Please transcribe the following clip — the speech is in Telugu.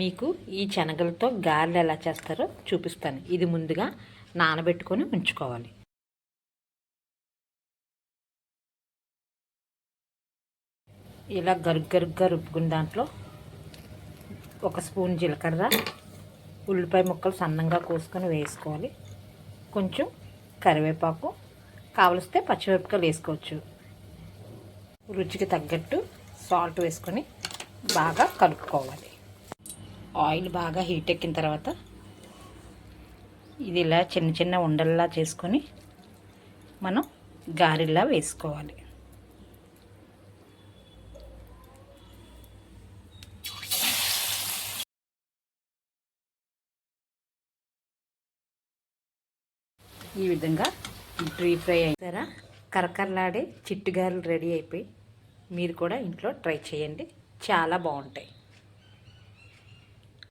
మీకు ఈ శనగలతో గారెలు ఎలా చేస్తారో చూపిస్తాను. ఇది ముందుగా నానబెట్టుకొని ఉంచుకోవాలి. ఇలా గరుగ్గా రుబ్బుకున్న దాంట్లో ఒక స్పూన్ జీలకర్ర, ఉల్లిపాయ ముక్కలు సన్నంగా కోసుకొని వేసుకోవాలి. కొంచెం కరివేపాకు, కావలిస్తే పచ్చిమిరపకాయలు వేసుకోవచ్చు. రుచికి తగ్గట్టు సాల్ట్ వేసుకొని బాగా కలుపుకోవాలి. ఆయిల్ బాగా హీట్ ఎక్కిన తర్వాత ఇది ఇలా చిన్న చిన్న ఉండల్లా చేసుకొని మనం గారెల్లా వేసుకోవాలి. ఈ విధంగా డీప్ ఫ్రై అయితారా కరకరలాడే చిట్టుగారెలు రెడీ అయిపోయి మీరు కూడా ఇంట్లో ట్రై చేయండి. చాలా బాగుంటాయి.